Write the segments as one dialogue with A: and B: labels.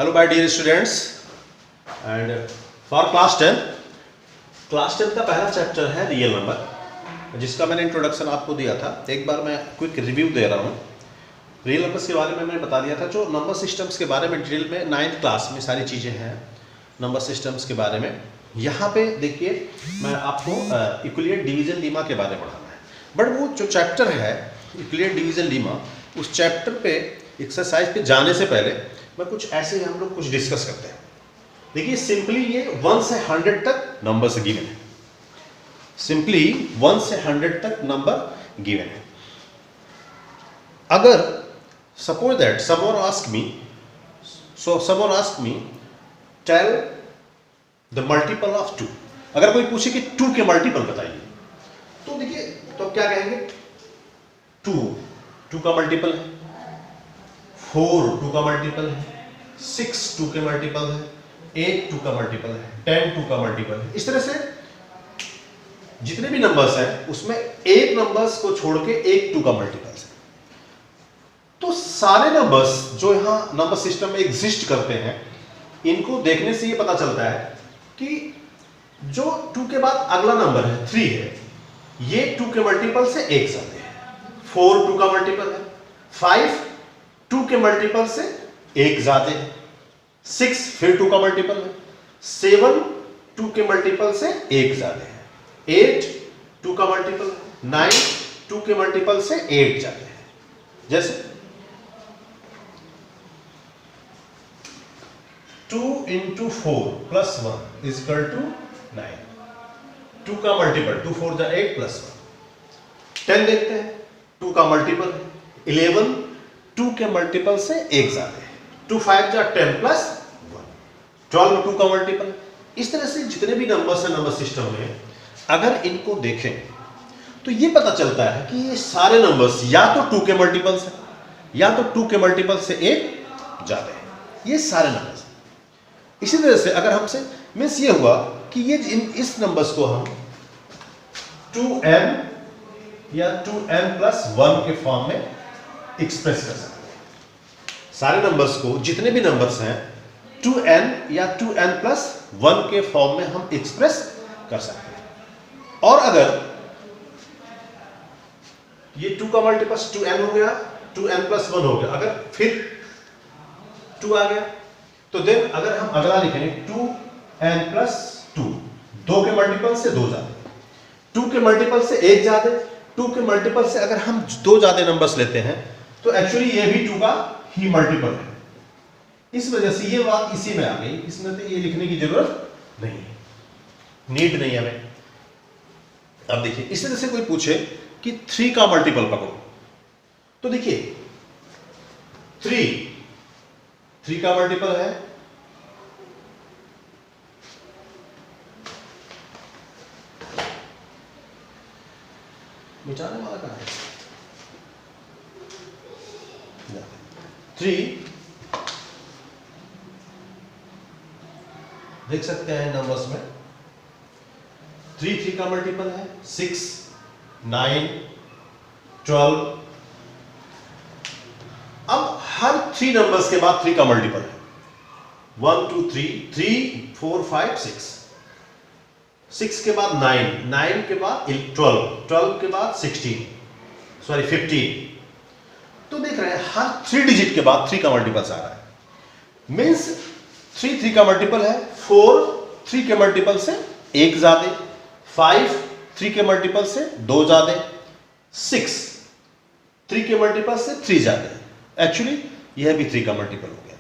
A: Hello my dear students and for class 10 का पहला chapter है रियल नंबर, जिसका मैंने इंट्रोडक्शन आपको दिया था। एक बार मैं क्विक रिव्यू दे रहा हूँ। रियल नंबर्स के बारे में मैंने बता दिया था। जो नंबर सिस्टम्स के बारे में डिटेल में 9th क्लास में सारी चीज़ें हैं नंबर सिस्टम्स के बारे में। यहाँ पे देखिए मैं आपको यूक्लिड डिवीजन लीमा के बारे में पढ़ाना है, बट वो जो चैप्टर है यूक्लिड डिवीजन लीमा, उस चैप्टर पे एक्सरसाइज पे जाने से पहले मैं कुछ ऐसे ही हम लोग कुछ डिस्कस करते हैं। देखिए सिंपली ये 1 से 100 तक नंबर्स गिवन है। सिंपली 1 से 100 तक नंबर गिवन है। अगर suppose that someone ask me tell the multiple of 2। अगर कोई पूछे कि 2 के मल्टीपल बताइए, तो देखिए तो क्या कहेंगे? 2 का मल्टीपल है, 4 2 का मल्टीपल है, 6 2 के मल्टीपल है, 8 2 का मल्टीपल है, 10 2 का मल्टीपल है। इस तरह से जितने भी नंबर्स हैं उसमें 8 नंबर्स को छोड़ के 1 2 का मल्टीपल्स है। तो सारे नंबर्स जो यहां नंबर सिस्टम में एग्जिस्ट करते हैं, इनको देखने से ये पता चलता है कि जो 2 के बाद अगला नंबर है 3 है, ये 2 के मल्टीपल से 1 आते हैं। 4 2 का मल्टीपल है, 5 2 के मल्टीपल से 1 ज्यादा है, 6 फिर 2 का मल्टीपल है, 7 2 के मल्टीपल से 1 ज्यादा है, 8 2 का मल्टीपल है, 9 2 के मल्टीपल से 8 ज्यादा है। जैसे 2 into 4 plus 1 is equal to 9। 2 का मल्टीपल 2 4 जा 8 plus 1। 10 देखते हैं, 2 का मल्टीपल है, 11 2 के मल्टीपल से 1 ज्यादा है, 2 5 जा 10 plus 1। 12 2 का मल्टीपल है। इस तरह से जितने भी नंबर्स हैं नंबर सिस्टम में, अगर इनको देखें तो ये पता चलता है कि ये सारे नंबर्स या तो 2 के मल्टीपल्स हैं या तो 2 के मल्टीपल से 1 ज्यादा है। ये सारे नंबर्स। इसी तरह से अगर हमसे मीन्स ये हुआ कि ये इस नंबर्स को हम 2n या 2n plus 1 के फॉर्म में एक्सप्रेस कर सकते हैं। सारे नंबर्स को जितने भी नंबर्स हैं 2n या 2n plus 1 के फॉर्म में हम एक्सप्रेस कर सकते हैं। और अगर ये 2 का मल्टीपल 2n हो गया, 2n plus 1 हो गया, अगर फिर 2 आ गया तो देन अगर हम अगला लिखेंगे 2n plus 2, 2 के मल्टीपल से 2 ज्यादा, 2 के मल्टीपल से 1 ज्यादा, 2 के मल्टीपल से अगर हम 2 ज्यादा नंबर्स लेते हैं तो एक्चुअली ये भी 2 का ही मल्टीपल है। इस वजह से ये बात इसी में आ गई, इसमें तो ये लिखने की जरूरत नहीं है, नीड नहीं है हमें। अब देखिए इस तरह से कोई पूछे कि 3 का मल्टीपल पकड़ो, तो देखिए 3 का मल्टीपल है मिटाने वाला कहां है? 3 देख सकते हैं नंबर्स में 3 का मल्टीपल है, 6 9 12। अब हर 3 नंबर्स के बाद 3 का मल्टीपल है, 1 2 3 4 5 6। 6 के बाद 9, 9 के बाद 12, 12 के बाद 15। तो देख रहे हैं हर 3 डिजिट के बाद 3 का मल्टीपल आ रहा है। मीन्स 3 का मल्टीपल है, 4 3 के मल्टीपल से 1 ज्यादा, 5 3 के मल्टीपल से 2 ज्यादा, 6 3 के मल्टीपल से 3 ज्यादा। एक्चुअली यह भी 3 का मल्टीपल हो गया।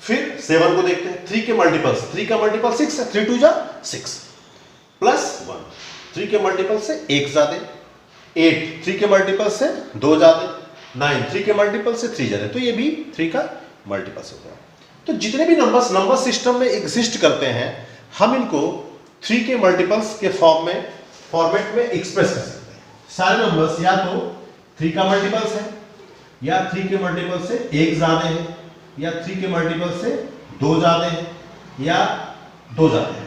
A: फिर 7 को देखते हैं, 3 के मल्टीपल, 3 का मल्टीपल 6 है, 3 2 जा 6 प्लस 1, 3 के मल्टीपल से 1 ज्यादा, 8 3 के मल्टीपल से 2 ज्यादा, 9 3 के मल्टीपल से 3 ज्यादा, तो ये भी 3 का मल्टीपल हो गया। तो जितने भी नंबर्स नंबर सिस्टम में एग्जिस्ट करते हैं, हम इनको 3 के मल्टीपल्स के फॉर्मेट में एक्सप्रेस कर सकते हैं। सारे नंबर्स या तो 3 का मल्टीपल्स है, या 3 के मल्टीपल से 1 ज्यादा है, या 3 के मल्टीपल से 2 ज्यादा है, या 2 ज्यादा है।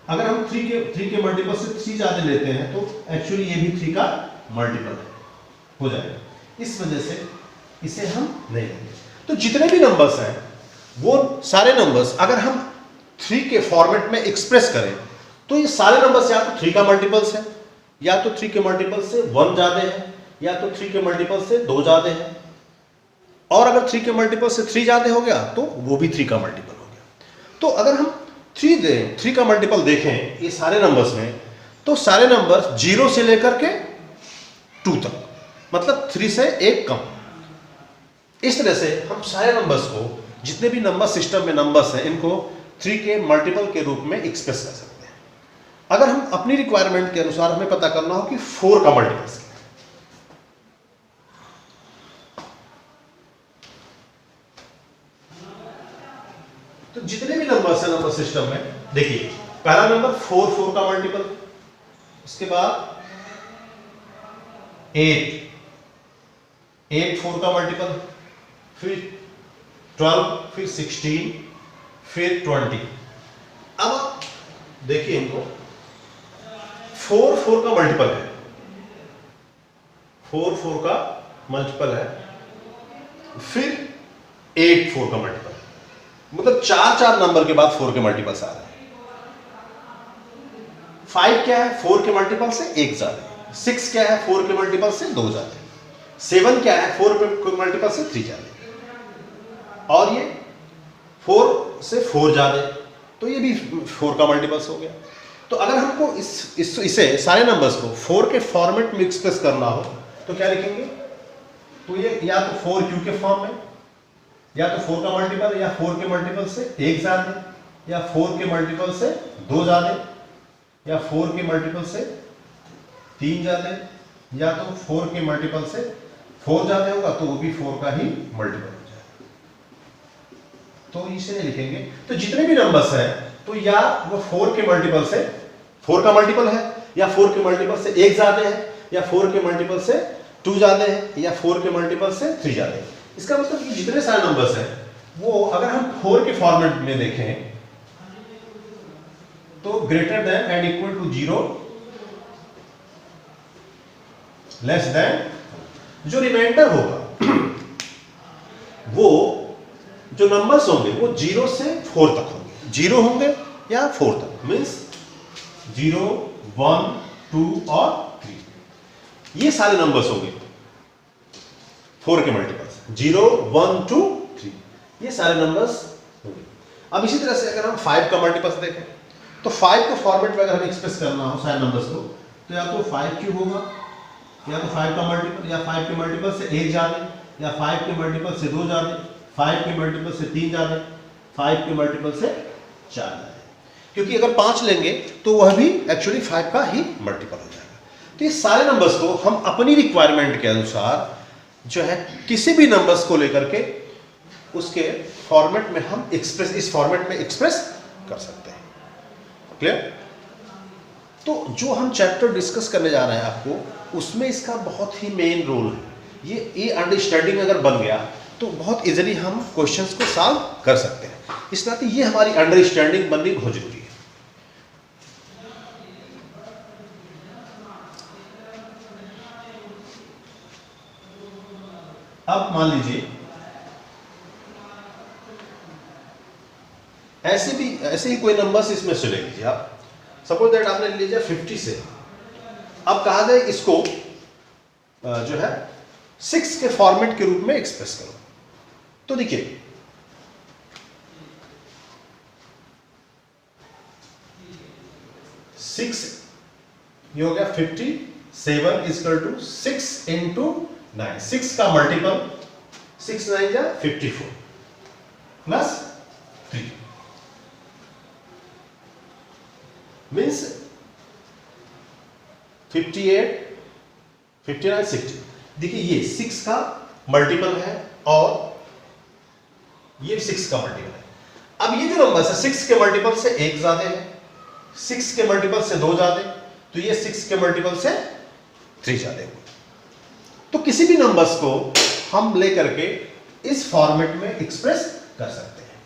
A: अगर हम 3 के मल्टीपल से 3 ज्यादा लेते हैं तो एक्चुअली ये भी 3 का मल्टीपल हो जाएगा। इस वजह से इसे हम नहीं लेंगे। तो जितने भी नंबर्स हैं वो सारे नंबर्स अगर हम 3 के फॉर्मेट में एक्सप्रेस करें तो ये सारे नंबर्स या तो 3 का मल्टीपल्स है, या तो 3 के मल्टीपल से 1 ज्यादा है, या तो 3 के मल्टीपल से 2 ज्यादा है, और अगर 3 के मल्टीपल से 3 ज्यादा हो गया तो वो भी 3 का मल्टीपल हो गया। तो अगर हम 3 का मल्टीपल देखें ये सारे नंबर्स में, तो सारे नंबर्स 0 से लेकर के 2 तक, मतलब 3 से 1 कम। इस तरह से हम सारे नंबर्स को, जितने भी नंबर सिस्टम में नंबर्स हैं, इनको 3 के मल्टीपल के रूप में एक्सप्रेस कर सकते हैं। अगर हम अपनी रिक्वायरमेंट के अनुसार हमें पता करना हो कि 4 का मल्टीपल्स क्या है, तो जितने भी नंबर्स हैं नंबर सिस्टम में, देखिए पहला नंबर 4 का मल्टीपल, उसके बाद 8 4 का मल्टीपल, फिर 12, फिर 16, फिर 20। अब देखिए इनको 4 का मल्टीपल है, 4 का मल्टीपल है, फिर 8 4 का मल्टीपल है, मतलब 4 नंबर के बाद 4 के मल्टीपल्स आ रहे हैं। 5 क्या है, 4 के मल्टीपल से 1 ज्यादा है। 6 क्या है, 4 के मल्टीपल से 2 ज्यादा है। 7 क्या है, 4 के मल्टीपल से 3 ज्यादा है, और ये 4 से 4 ज्यादा है, तो ये भी 4 का मल्टीपल्स हो गया। तो अगर हमको इसे सारे नंबर्स को 4 के फॉर्मेट में एक्सप्रेस करना हो तो क्या लिखेंगे, तो ये या तो 4q के फॉर्म में, या तो 4 का मल्टीपल, या 4 के मल्टीपल से 1 ज्यादा, या 4 के मल्टीपल से 2 ज्यादा, या 4 के मल्टीपल से 3 ज्यादा, या तो 4 के मल्टीपल से 4 ज्यादा होगा तो वो भी 4 का ही मल्टीपल हो जाएगा। तो इसे नहीं लिखेंगे। तो जितने भी नंबर्स हैं तो या वो 4 के मल्टीपल से 4 का मल्टीपल है, या 4 के मल्टीपल से 1 ज्यादा है, या 4 के मल्टीपल से 2 ज्यादा है, या 4 के मल्टीपल से 3 ज्यादा है। इसका मतलब कि जितने सारे नंबर्स हैं वो अगर हम 4 के फॉर्मेट में देखें तो greater than and equal to 0, less than, जो रिमाइंडर होगा वो जो नंबर्स होंगे वो 0 से 4 तक होंगे, 0 होंगे या 4 तक, मीन्स 0 1 2 और 3, ये सारे नंबर्स होंगे 4 के मल्टीपल्स, 0 1 2 3, ये सारे नंबर्स होंगे। अब इसी तरह से अगर हम 5 का मल्टीपल्स देखें तो 5 को फॉर्मेट में अगर हमें एक्सप्रेस करना हो सारे नंबर्स को, तो या तो 5 होगा, या तो 5 का मल्टीपल, या 5 के मल्टीपल से 1 ज्यादा, या 5 के मल्टीपल से 2 ज्यादा, 5 के मल्टीपल से 3 ज्यादा, 5 के मल्टीपल से 4 ज्यादा, क्योंकि अगर 5 लेंगे तो वह भी एक्चुअली 5 का ही मल्टीपल हो जाएगा। तो ये सारे नंबर्स को हम अपनी रिक्वायरमेंट के अनुसार जो है किसी भी नंबर्स को लेकर के उसके फॉर्मेट में हम एक्सप्रेस, इस फॉर्मेट में एक्सप्रेस कर सकते हैं। क्लियर? तो जो हम चैप्टर डिस्कस करने जा रहे हैं आपको, उसमें इसका बहुत ही मेन रोल है। ये अंडरस्टैंडिंग अगर बन गया तो बहुत इजीली हम क्वेश्चंस को सॉल्व कर सकते हैं। इस नाते ये हमारी अंडरस्टैंडिंग बननी बहुत जरूरी है। अब मान लीजिए ऐसे ही कोई नंबर्स इसमें से ले लीजिए आप, सपोज दैट आपने ले लीजिए 50 से, अब कहा जाए इसको जो है 6 के फॉर्मेट के रूप में एक्सप्रेस करो। तो देखिए 6 ये हो गया 57 इक्वल टू 6 इंटू 9, 6 का मल्टीपल 6 9 जा 54 प्लस 3 मीन्स 58 59 60। देखिए ये 6 का मल्टीपल है और ये 6 का मल्टीपल है। अब ये जो नंबर है 6 के मल्टीपल से 1 ज्यादा है, 6 के मल्टीपल से 2 ज्यादा, तो ये 6 के मल्टीपल से 3 ज्यादा होगा। तो किसी भी नंबर्स को हम लेकर के इस फॉर्मेट में एक्सप्रेस कर सकते हैं।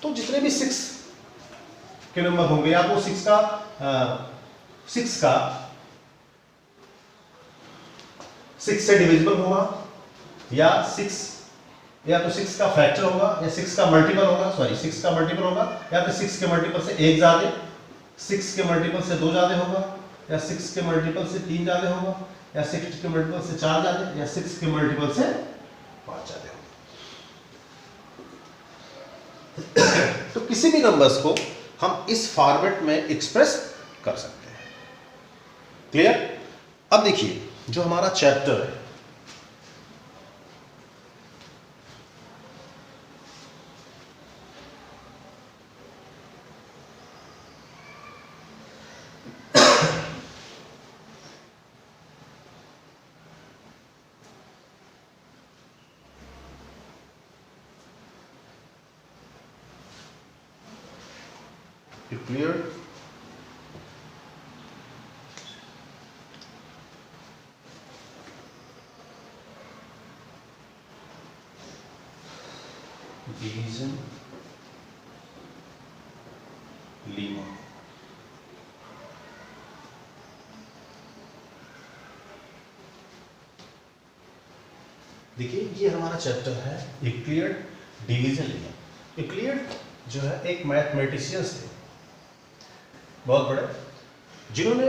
A: तो जितने भी 6 के नंबर होंगे, या तो 6 से डिविजिबल होगा, या 6 या तो 6 का फैक्टर होगा या 6 का मल्टीपल होगा, सॉरी 6 का मल्टीपल होगा, या फिर 6 के मल्टीपल से 1 ज्यादा, 6 के मल्टीपल से 2 ज्यादा होगा, या 6 के मल्टीपल से 3 ज्यादा होगा, या 6 के मल्टीपल से 4 ज्यादा, या 6 के मल्टीपल से 5 ज्यादा होगा। तो किसी भी नंबर्स को हम इस फॉर्मेट में एक्सप्रेस कर सकते हैं। क्लियर? अब देखिए जो हमारा चैप्टर है, clear? Division, lemma। देखिए ये हमारा चैप्टर है यूक्लिड डिवीजन लेमा। यूक्लिड जो है एक मैथमेटिशियंस थे बहुत बड़े, जिन्होंने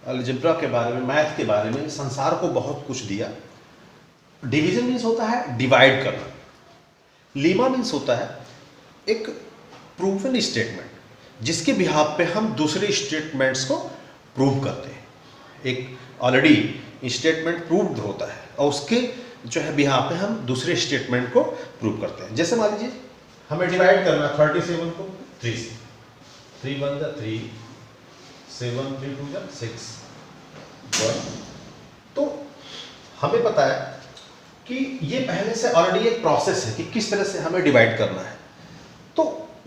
A: अलजेब्रा के बारे में, मैथ के बारे में, संसार को बहुत कुछ दिया। डिवीजन मीन्स होता है डिवाइड करना, लीमा मीन्स होता है एक प्रूवन स्टेटमेंट जिसके बिहाफ पे हम दूसरे स्टेटमेंट्स को प्रूव करते हैं। एक ऑलरेडी स्टेटमेंट प्रूव्ड होता है और उसके जो है बिहाफ पे हम दूसरे स्टेटमेंट को प्रूव करते हैं। जैसे मान लीजिए हमें डिवाइड करना 37 को 3 से, 3 1 जा 3, 7 3 2 जा 6 1। तो हमें पता है कि ये पहले से ऑलरेडी एक प्रोसेस है कि किस तरह से हमें डिवाइड करना है। तो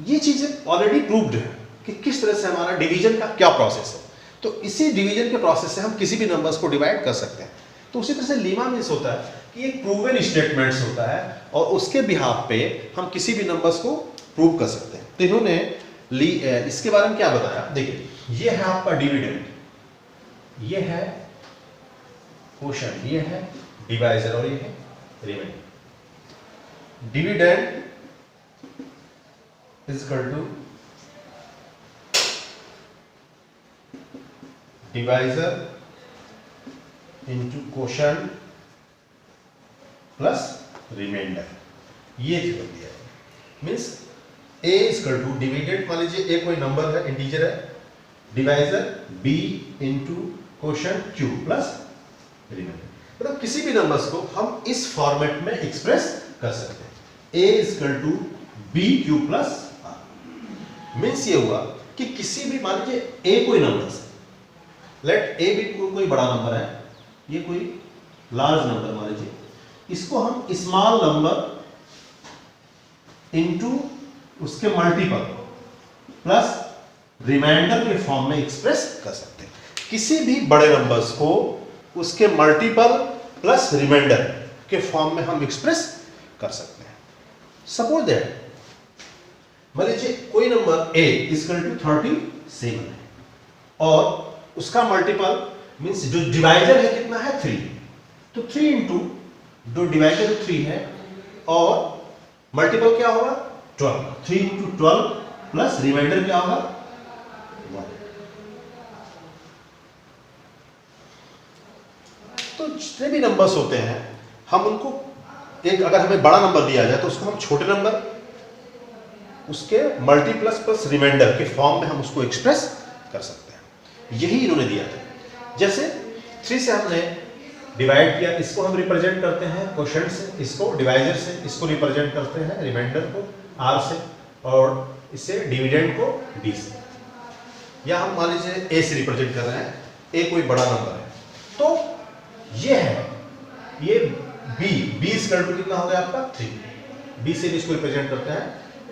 A: ये चीजें ऑलरेडी प्रूव्ड है कि किस तरह से हमारा डिवीजन का क्या प्रोसेस है। तो इसी डिवीजन के प्रोसेस से हम किसी भी नंबर्स को डिवाइड कर सकते हैं। तो उसी तरह से लीमा मीन्स होता है कि एक प्रूवन स्टेटमेंट्स होता है और उसके बिहाफ पे हम किसी भी नंबर्स को प्रूव कर सकते हैं। तो इन्होंने इसके बारे में क्या बताया, देखिए ये है आपका डिविडेंड, ये है क्वोशंट, ये है डिवाइजर और ये है remainder. Dividend is equal to divisor into quotient plus remainder, ये कर दिया। Means a is equal to dividend, मान लीजिए a कोई नंबर है, इंटीजर है, divisor b into quotient q plus remainder. मतलब किसी भी नंबर्स को हम इस फॉर्मेट में एक्सप्रेस कर सकते हैं। a is equal to b q plus r. Means ये हुआ कि किसी भी, मान लीजिए a कोई नंबर है, लेट a भी कोई बड़ा नंबर है, ये कोई लार्ज नंबर मान लीजिए, इसको हम स्मॉल नंबर इनटू उसके मल्टीपल प्लस रिमाइंडर के फॉर्म में एक्सप्रेस कर सकते हैं। किसी भी बड़े नंबर्स को उसके मल्टीपल प्लस रिमाइंडर के फॉर्म में हम एक्सप्रेस कर सकते हैं। सपोज दैट मान लीजिए कोई नंबर a इक्वल टू 37 है और उसका मल्टीपल मींस जो डिवाइजर है कितना है 3, तो 3 इंटू जो डिवाइजर 3 है और मल्टीपल क्या होगा 12, 3 इंटू 12 प्लस रिमाइंडर क्या होगा 1। तो जितने भी नंबर्स होते हैं हम उनको एक, अगर हमें बड़ा नंबर दिया जाए तो उसको हम छोटे नंबर उसके मल्टीप्लस प्लस रिमाइंडर के फॉर्म में हम उसको एक्सप्रेस कर सकते हैं। यही इन्होंने दिया था। जैसे 3 से हमने डिवाइड किया, इसको हम रिप्रेजेंट करते हैं क्वोशंट से, इसको डिवाइजर से, इसको रिप्रेजेंट करते हैं रिमाइंडर को r से, और इससे डिविडेंड को d से, या हम मान लीजिए a से रिप्रेजेंट कर रहे हैं, a कोई बड़ा नंबर है तो ये है, ये b इक्वल टू कितना हो गया आपका 3, b से भी इसको रिप्रेजेंट करते हैं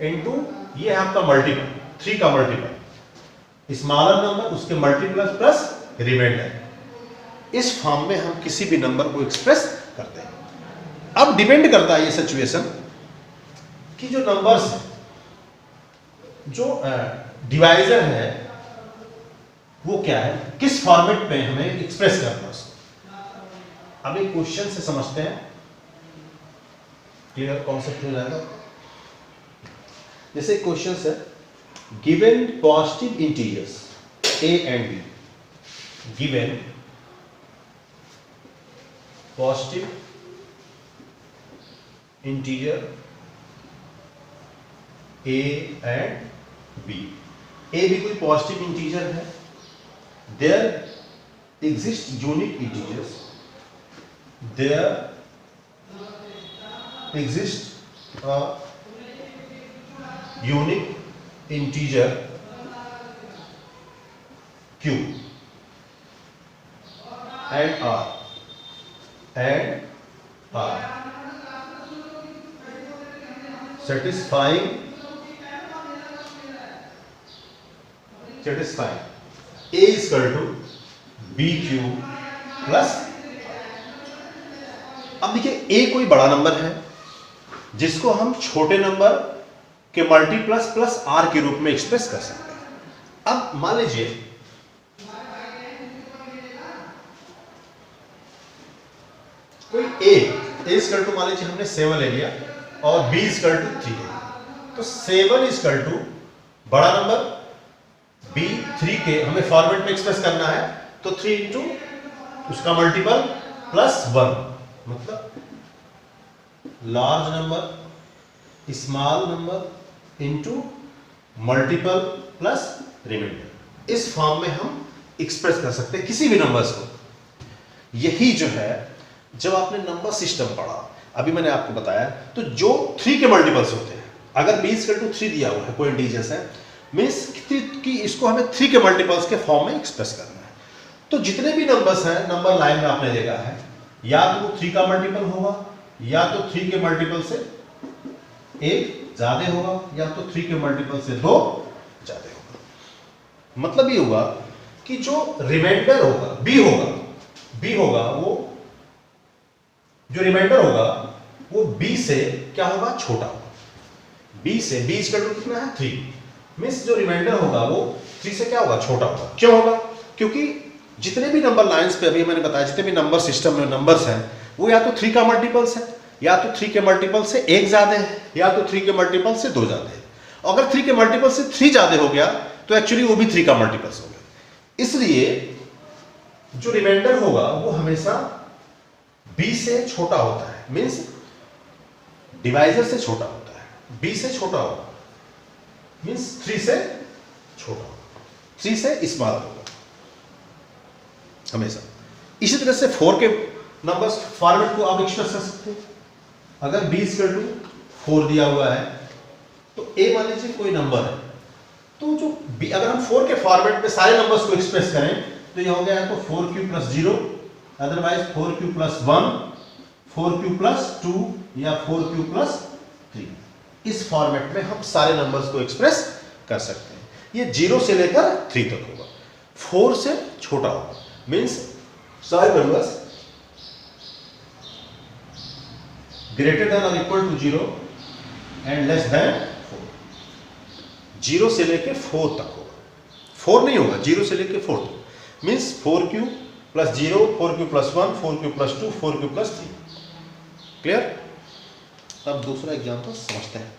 A: इनटू ये है आपका मल्टीपल, 3 का मल्टीपल स्मॉलर नंबर उसके मल्टीप्लस प्लस रिमाइंडर। इस फॉर्म में हम किसी भी नंबर को एक्सप्रेस करते हैं। अब डिपेंड करता है ये सिचुएशन कि जो नंबर्स जो डिवाइजर है वो क्या है, किस फॉर्मेट में हमें एक्सप्रेस करना है उसको। अब एक क्वेश्चन से समझते हैं। क्लियर कॉन्सेप्ट हो जाएगा। जैसे क्वेश्चन है, given positive integers a and b, given positive integer a and b, a भी कोई पॉजिटिव इंटीजर है, there exist unique integers, there exist a unique integer q and r satisfying a is equal to bq plus. अब देखिए a कोई बड़ा number है जिसको हम छोटे नंबर के मल्टीप्लस प्लस r के रूप में एक्सप्रेस कर सकते हैं। अब मान लीजिए कोई a इक्वल टू, मान लीजिए हमने 7 ले लिया और b इक्वल टू 3 ले लिया, तो 7 इक्वल टू बड़ा नंबर, b 3 के हमें फॉर्मेट में एक्सप्रेस करना है, तो 3 इंटू उसका मल्टीपल प्लस 1, मतलब large number small number into multiple plus remainder. इस फॉर्म में हम एक्सप्रेस कर सकते हैं किसी भी नंबर्स को। यही जो है, जब आपने नंबर सिस्टम पढ़ा, अभी मैंने आपको बताया, तो जो 3 के मल्टीपल्स होते हैं, अगर b इक्वल टू 3 दिया हुआ है, कोई इंटीजर्स है, मींस कि इसको हमें 3 के मल्टीपल्स के फॉर्म में एक्सप्रेस करना है। तो जितने भी नंबर्स हैं नंबर लाइन में आपने देखा है, या तो 3 का मल्टीपल होगा, या तो 3 के मल्टीपल से 1 ज्यादा होगा, या तो 3 के मल्टीपल से 2 ज्यादा होगा। मतलब ये होगा कि जो रिमाइंडर होगा b होगा वो जो रिमाइंडर होगा वो b से क्या होगा, छोटा होगा। b से b इक्वल टू कितना है 3, मींस जो रिमाइंडर होगा वो 3 से क्या होगा, छोटा होगा। क्यों होगा? क्योंकि जितने भी नंबर लाइंस पे अभी मैंने बताया, जितने भी नंबर सिस्टम में नंबर्स हैं, वो या तो 3 का मल्टीपल्स है, या तो 3 के मल्टीपल से 1 ज्यादा है, या तो 3 के मल्टीपल से 2 ज्यादा है। अगर 3 के मल्टीपल से 3 ज्यादा हो गया तो एक्चुअली वो भी 3 का मल्टीपल्स हो गया। इसलिए जो रिमाइंडर होगा वो हमेशा b से छोटा होता है, मींस डिवाइजर से छोटा होता है। b से छोटा होगा मींस 3 से छोटा होगा, 3 से स्मॉल होगा हमेशा। इसी तरह से 4 के नंबर्स फॉर्मेट को आप एक्सप्रेस कर सकते हैं। अगर b इक्वल टू 4 दिया हुआ है, तो a मान लीजिए कोई नंबर है, तो जो b, अगर हम 4 के फॉर्मेट में सारे नंबर्स को एक्सप्रेस करें तो ये हो गया है, तो 4q plus 0, otherwise 4q plus 1, 4q plus 2 या 4q प्लस 3। इस फॉर्मेट में हम सारे नंबर्स को एक्सप्रेस कर सकते हैं। ये 0 से लेकर 3 तक होगा, 4 से छोटा होगा, मींस सारे नंबर्स ग्रेटर देन और equal to 0 and less than 4। 0 से लेकर 4 तक होगा, 4 नहीं होगा, 0 से लेकर 4 तक, means 4q plus 0, 4q plus 1, 4q plus 2, 4q plus 3। Clear? अब दूसरा एग्जांपल समझते हैं।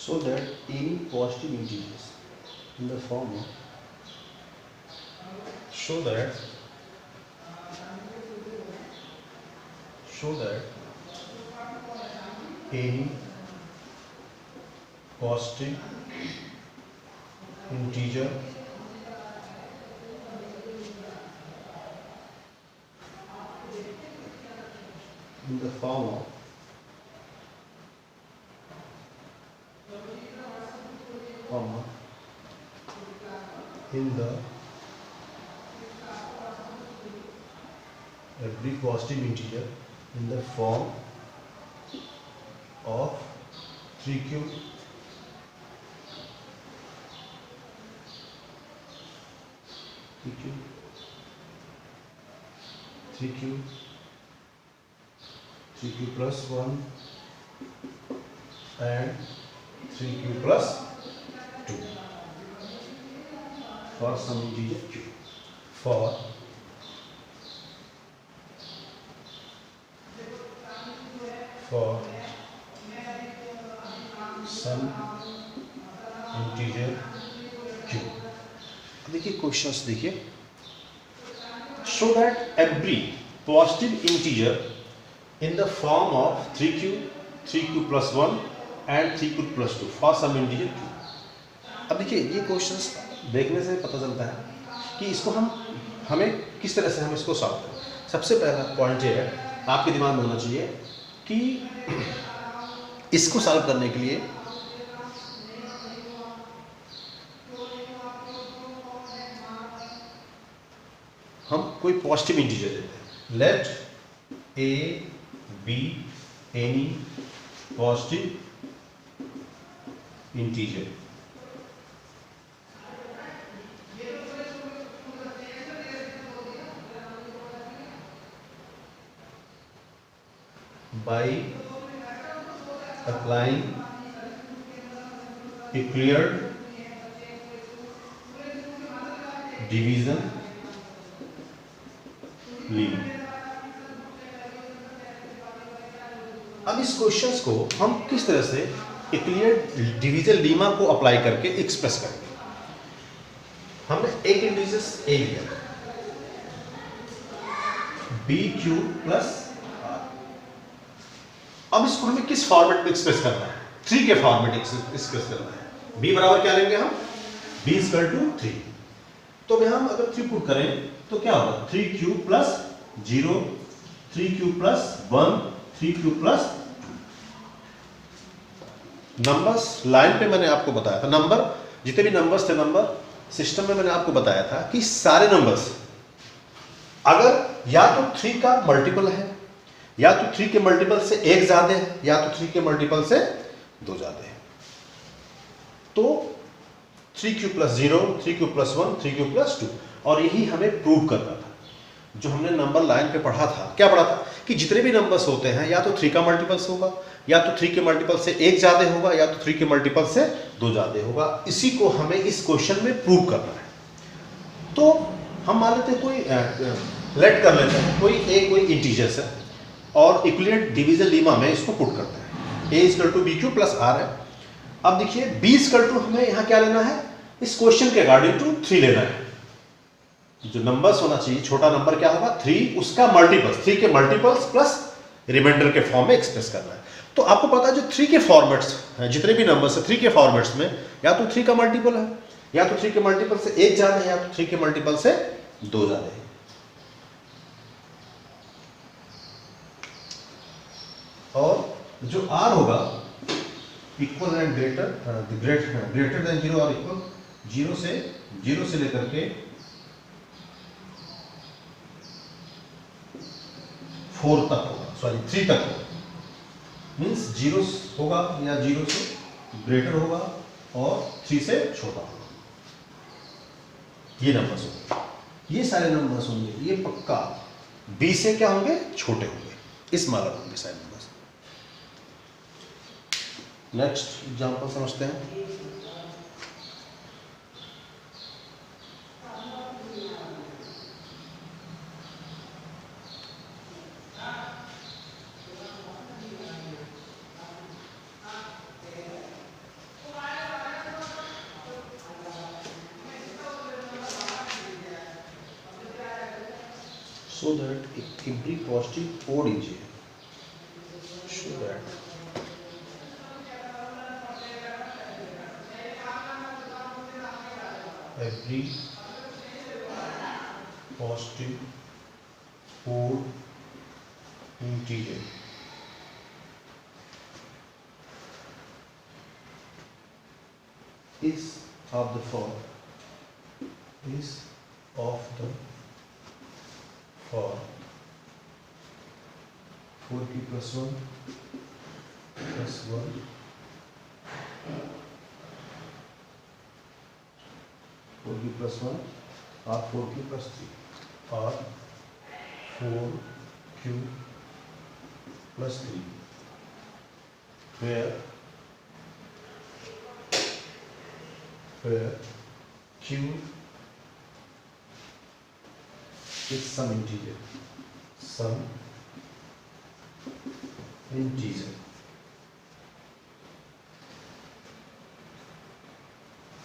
A: So that any positive integers in the form of, so that any positive integer in the form of in the every positive integer in the form of 3 cube 3 cube plus 1 and 3 cube plus 2 for some integer q. For some integer q. देखिए questions देखिए, show that every positive integer in the form of 3 cube plus 1 and 3 cube plus 2 for some integer q. अब देखिए ये questions देखने से पता चलता है कि इसको हमें किस तरह से हम इसको सॉल्व करें। सबसे पहला पॉइंट ये है, आपके दिमाग में होना चाहिए कि इसको सॉल्व करने के लिए हम कोई पॉजिटिव इंटीजर देते हैं। Let a b any positive integer by applying a clear division lemma। अब इस क्वेश्चंस को हम किस तरह से एक क्लियर डिवीजन लीमा को अप्लाई करके एक्सप्रेस करेंगे। हमने एक इंटीजर्स ए लिया, बी क्यू प्लस, अब इसको हमें किस फॉर्मेट में एक्सप्रेस करना है? 3 के फॉर्मेट एक्सप्रेस करना है। b बराबर क्या लेंगे हम? b equal to 3। तो यहां हम अगर 3 पुट करें तो क्या होगा? 3 cube plus 0, 3 cube plus 1, 3 cube plus numbers line पे मैंने आपको बताया था, नंबर जितने भी नंबर्स थे नंबर सिस्टम में मैंने आपको बताया था कि सारे नंबर्स अगर या तो 3 का मल्टीपल है, या तो 3 के मल्टीपल से 1 ज्यादा है, या तो 3 के मल्टीपल से 2 ज्यादा है। तो 3 cube plus 0, 3 cube plus 1, 3 cube plus 2, और यही हमें प्रूव करना था। जो हमने नंबर लाइन पे पढ़ा था, क्या पढ़ा था कि जितने भी नंबर्स होते हैं या तो 3 का मल्टीपल्स होगा, या तो 3 के मल्टीपल से 1 ज्यादा होगा, या तो 3 के मल्टीपल से 2 ज्यादा होगा। इसी को हमें इस क्वेश्चन में प्रूव करना है। तो हम मान लेते हैं कोई लेट कर लेते हैं कोई इंटीजर्स है और इक्विवेलेंट डिवीजन लीमा में इसको पुट करते हैं। a equal to b q plus r है। अब देखिए b इक्वल टू हमें यहाँ क्या लेना है? इस क्वेश्चन के अकॉर्डिंग टू 3 लेना है। जो नंबर्स होना चाहिए, छोटा नंबर क्या होगा? 3, उसका मल्टीपल्स, 3 के मल्टीपल्स प्लस रिमाइंडर के फॉर्म में एक्सप्रेस करना है। तो आपको पता है जो 3 के फॉर्मेट्स हैं, जितने भी नंबर्स है 3 के फॉर्मेट्स में या तो 3 का मल्टीपल है, या तो 3 के मल्टीपल से 1 ज्यादा है, या तो 3 के मल्टीपल से 2 ज्यादा है। और जो r होगा इक्वल एंड ग्रेटर देन 0 और इक्वल 0 से लेकर के 4 तक होगा, सॉरी 3 तक होगा। मीन्स 0 होगा या 0 से ग्रेटर होगा और 3 से छोटा होगा। ये नंबर्स होंगे, ये सारे नंबर्स होंगे, ये पक्का b से क्या होंगे? छोटे होंगे, इस माला होंगे सारे नंबर्स। नेक्स्ट एग्जांपल समझते हैं। So that every positive odd integer, so that every positive odd integer is of the form 4q + 1 + 1 4q + 1 और 4q + 3 और 4q + 3 where q is some integer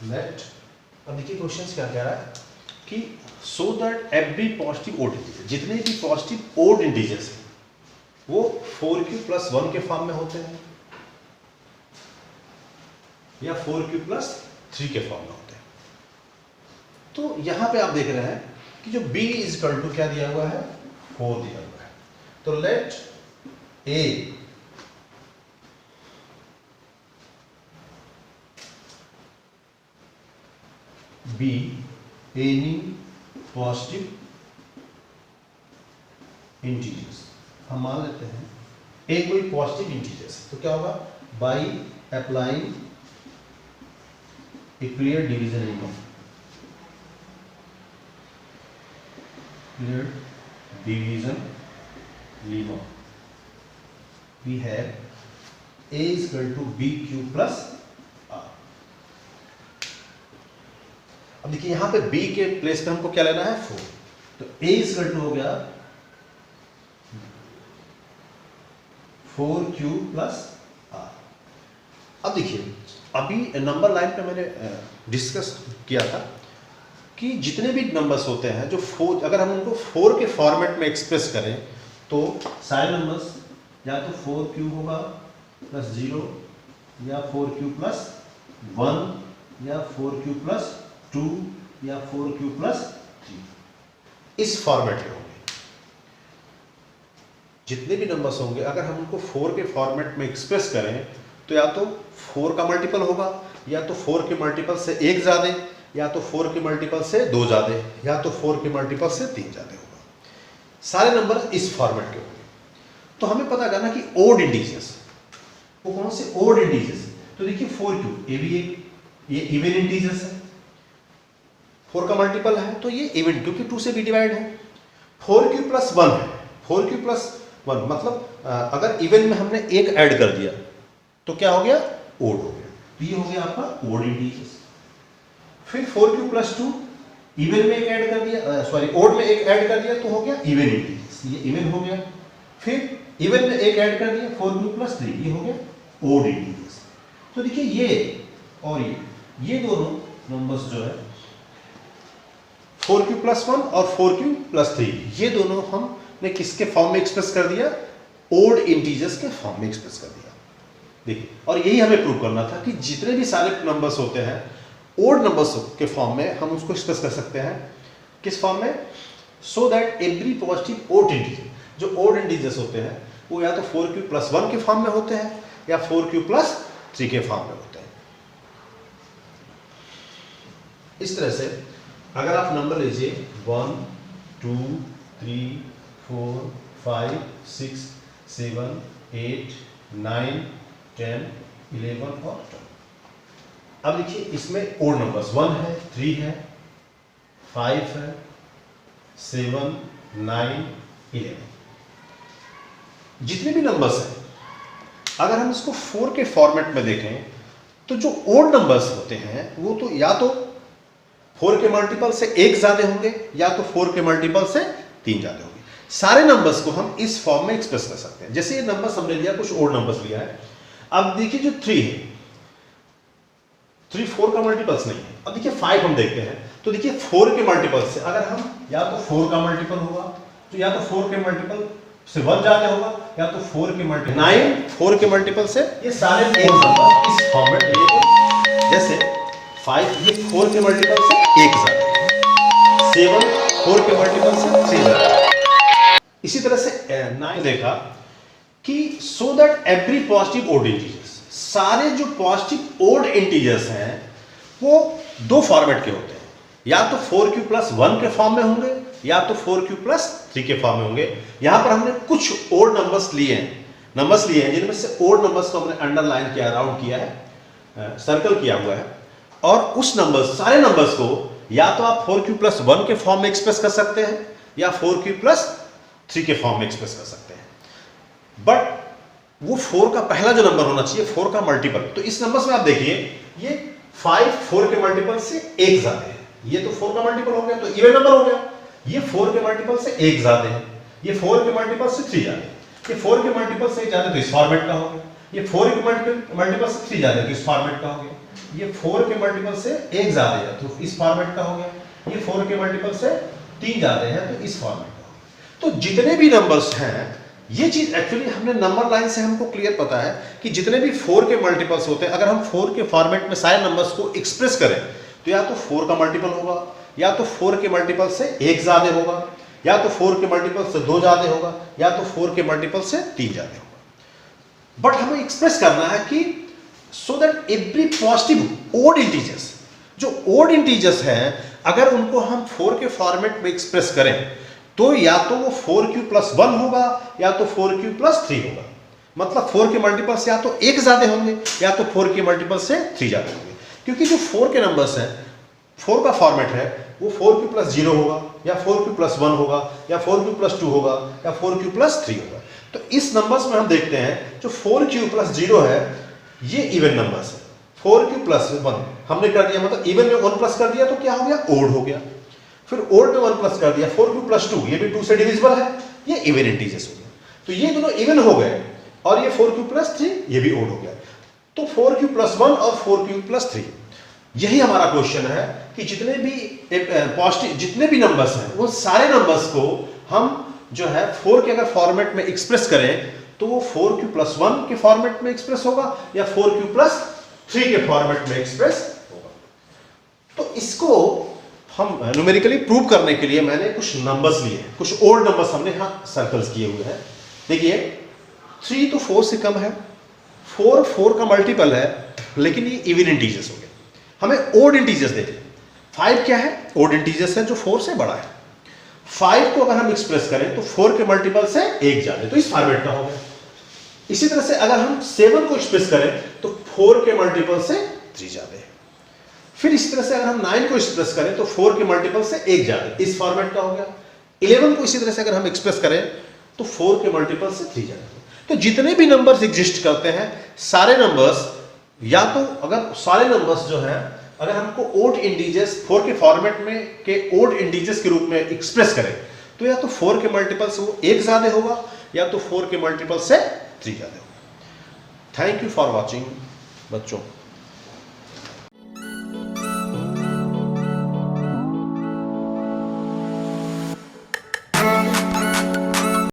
A: let, अब देखिए क्वेश्चन क्या कह रहा है कि so that every positive odd integer, जितने भी पॉजिटिव ओड इंटीजर्स हैं वो 4q + 1 के फॉर्म में होते हैं या 4q + 3 के फॉर्म में होते हैं। तो यहां पे आप देख रहे हैं कि जो b = क्या दिया हुआ है, 4 दिया हुआ है। तो late a be any positive integers, हम मान लेते हैं a कोई पॉजिटिव इंटीजर्स, तो क्या होगा, by applying clear division lemma we have a = bq + r। अब देखिए यहां पे b के प्लेस पे हमको क्या लेना है, 4, तो a = हो गया 4q + r। अब देखिए अभी नंबर लाइन पे मैंने डिस्कस किया था कि जितने भी नंबर्स होते हैं जो 4, अगर हम उनको 4 के फॉर्मेट में एक्सप्रेस करें तो सारे नंबर्स या तो 4q होगा +0 या 4q + 1 या 4q + 2 या 4q + 3, इस फॉर्मेट में होंगे। जितने भी नंबर्स होंगे अगर हम उनको 4 के फॉर्मेट में एक्सप्रेस करें तो या तो 4 का मल्टीपल होगा, या तो 4 के मल्टीपल से 1 ज़्यादा, या तो 4 के मल्टीपल से 2 ज़्यादा, या तो 4 के मल्टीपल से 3 ज़्यादा होगा। सारे नंबर इस फॉर्मेट के होंगे। तो हमें पता करना कि ओड इंटीजर्स वो कौन से ओड इंटीजर्स, तो देखिए 4q ये भी एक ये इवन इंटीजर्स है, 4 का मल्टीपल है तो ये इवन, क्योंकि 2 से भी डिवाइड है। 4q + 1 है, 4q + 1 मतलब अगर इवन में हमने एक ऐड कर दिया तो क्या हो गया, ओड हो गया, तो ये हो गया आपका ओड इंटीजर्स। फिर 4q + 2 इवन में एक ऐड कर दिया, सॉरी ओड में एक ऐड कर दिया तो हो गया इवन इंटीजर्स, ये इवन हो गया। फिर इवन में एक ऐड कर दिया 4q + 3, ये हो गया ओड इंटीजर्स। तो देखिए ये और ये दोनों नंबर्स जो है 4q + 1 और 4q + 3, ये दोनों हमने किसके फॉर्म में एक्सप्रेस कर दिया, ओड इंटीजर्स के फॉर्म में एक्सप्रेस कर दिया। देखिए, और यही हमें प्रूव करना था कि जितने भी सारे नंबर्स होते हैं ओड नंबर्स के फॉर्म में हम उसको एक्सप्रेस कर सकते हैं, किस फॉर्म में, so that every positive odd integer, जो ओड इंटीजर्स होते हैं वो या तो 4q + 1 के फॉर्म में होते हैं या 4q + 3 के फॉर्म में होते हैं। इस तरह से अगर आप नंबर लीजिए 1 2 3 4 5 6 7 8 9 10 11 और 12। अब देखिए इसमें ओड नंबर्स 1 है, 3 है, 5 है, 7 9 11, जितने भी नंबर्स हैं अगर हम इसको 4 के फॉर्मेट में देखें तो जो ओड नंबर्स होते हैं वो तो या तो 4 के मल्टीपल से 1 ज्यादा होंगे या तो 4 के मल्टीपल से 3 ज्यादा होंगे। सारे नंबर्स को हम इस फॉर्म में एक्सप्रेस कर सकते हैं। जैसे ये नंबर्स हमने लिया, कुछ ओड नंबर्स लिया है। अब देखिए जो 3 है, 3 4 का मल्टीपल्स नहीं है। अब देखिए 5 हम देखते हैं, तो देखिए 4 के मल्टीपल से अगर हम या तो 4 का मल्टीपल होगा तो या तो 4 के मल्टीपल से 1 ज्यादा होगा या तो 4 के मल्टीपल 9 4 के मल्टीपल से, ये सारे एक नंबर इस फॉर्म में लिखे। जैसे 5 ये 4 के मल्टीपल से 1 ज्यादा, 7 4 के मल्टीपल से 3 ज्यादा। इसी तरह से 9 देखा कि so that every positive odd integers, सारे जो पॉजिटिव ओड इंटीजर्स हैं वो 2 फॉर्मेट के होते हैं, या तो 4q + 1 के फॉर्म में होंगे या तो 4 क्यूब प्लस 3 के फॉर्म में होंगे। यहां पर हमने कुछ ओड नंबर्स लिए हैं जिनमें से ओड नंबर्स को हमने अंडरलाइन किया, राउंड किया है, सर्कल किया हुआ है, और उस नंबर्स, सारे नंबर्स को या तो आप 4 क्यूब प्लस 1 के फॉर्म में एक्सप्रेस कर सकते हैं या 4 क्यूब प्लस 3 के फॉर्म में एक्सप्रेस कर सकते हैं। बट वो 4 का पहला जो नंबर होना चाहिए, 4 का मल्टीपल। तो इस नंबर्स में आप देखिए, ये 5 4 के मल्टीपल से एक ज्यादा है, ये तो 4 का मल्टीपल हो गया, तो इवन नंबर हो गया। ये 4 के मल्टीपल से एक ज्यादा है, ये 4 के मल्टीपल से 3 ज्यादा है, ये 4 के मल्टीपल से एक ज्यादा तो इस फॉर्मेट का हो गया, ये 4 के मल्टीपल से 3 ज्यादा है तो इस फॉर्मेट का हो गया, ये 4 के मल्टीपल से एक ज्यादा है तो इस फॉर्मेट का हो गया, ये 4 के मल्टीपल से 3 ज्यादा है तो इस फॉर्मेट का हो गया। तो जितने भी नंबर्स हैं, ये चीज एक्चुअली हमने नंबर लाइन से हमको क्लियर पता है कि जितने भी 4 के मल्टीपल्स होते हैं, अगर हम 4 के फॉर्मेट में सारे नंबर्स को एक्सप्रेस करें तो या तो 4 का मल्टीपल होगा, या तो 4 के मल्टीपल से एक ज्यादा होगा, या तो 4 के मल्टीपल से 2 ज्यादा होगा, या तो 4 के मल्टीपल से 3 ज्यादा होगा। बट हमें एक्सप्रेस करना है कि so that every positive odd integers, जो ओड इंटीजर्स हैं, अगर उनको हम 4 के फॉर्मेट में एक्सप्रेस करें तो या तो वो 4 क्यूब प्लस 1 होगा या तो 4 क्यूब प्लस 3 होगा। मतलब 4 के मल्टीपल से या तो एक ज्यादा होंगे या तो 4 के मल्टीपल से 3 ज्यादा होंगे, क्योंकि जो 4 के नंबर्स हैं, 4 का फॉर्मेट है, वो 4 क्यूब प्लस 0 होगा या 4 क्यूब प्लस 1 होगा या 4 क्यूब प्लस 2 होगा या 4 क्यूब प्लस 3 होगा। तो इस नंबर्स में हम देखते हैं जो 4 क्यूब प्लस 0 है, ये इवन नंबर्स है। 4 क्यूब प्लस 1 हमने कर दिया, मतलब इवन में 1 प्लस कर दिया तो क्या हो गया, ओड हो गया। फिर ओड में 1 प्लस कर दिया, 4 क्यूब प्लस 2, ये भी 2 से डिविजिबल है, ये इवन इंटीजर्स हो गया। तो ये दोनों इवन हो गए, और ये 4 क्यूब प्लस 3 ये भी ओड हो गया। तो 4 क्यूब प्लस 1 और 4 क्यूब प्लस 3, यही हमारा क्वेश्चन है कि जितने भी पॉजिटिव, जितने भी नंबर्स हैं, वो सारे नंबर्स को हम जो है 4 के अगर फॉर्मेट में एक्सप्रेस करें तो वो 4 क्यूब प्लस 1 के फॉर्मेट में एक्सप्रेस होगा या 4 क्यूब प्लस 3 के फॉर्मेट में एक्सप्रेस होगा। तो इसको हम न्यूमेरिकली प्रूव करने के लिए मैंने कुछ नंबर्स लिए, कुछ ओल्ड नंबर्स हमने यहां सर्कल्स किए हुए हैं। देखिए 3 तो 4 से कम है, 4 4 का मल्टीपल है, लेकिन ये इवन इंटीजर्स हो गए। हमें ओड इंटीजर्स देखिए, 5 क्या है, ओड इंटीजर्स है जो 4 से बड़ा है। 5 को अगर हम एक्सप्रेस करें तो 4 के मल्टीपल से एक ज्यादा, तो इस फॉर्मेट का हो गया। इसी तरह से अगर हम 7 को एक्सप्रेस करें तो 4 के मल्टीपल से 3 ज्यादा है। फिर इसी तरह से अगर हम 9 को एक्सप्रेस करें तो 4 के मल्टीपल से एक ज्यादा, इस फॉर्मेट का हो गया। 11 को इसी तरह से अगर हम एक्सप्रेस करें तो 4 के मल्टीपल से 3 ज्यादा। तो जितने भी नंबर्स एग्जिस्ट करते हैं, सारे नंबर्स, या तो अगर सारे नंबर्स जो हैं, अगर हमको ओड इंटीजर्स 4 के फॉर्मेट में के ओड इंटीजर्स के रूप में एक्सप्रेस करें तो या तो 4 के मल्टीपल से वो एक ज्यादा होगा या तो 4 के मल्टीपल से 3 ज्यादा होगा। थैंक यू फॉर वॉचिंग बच्चों।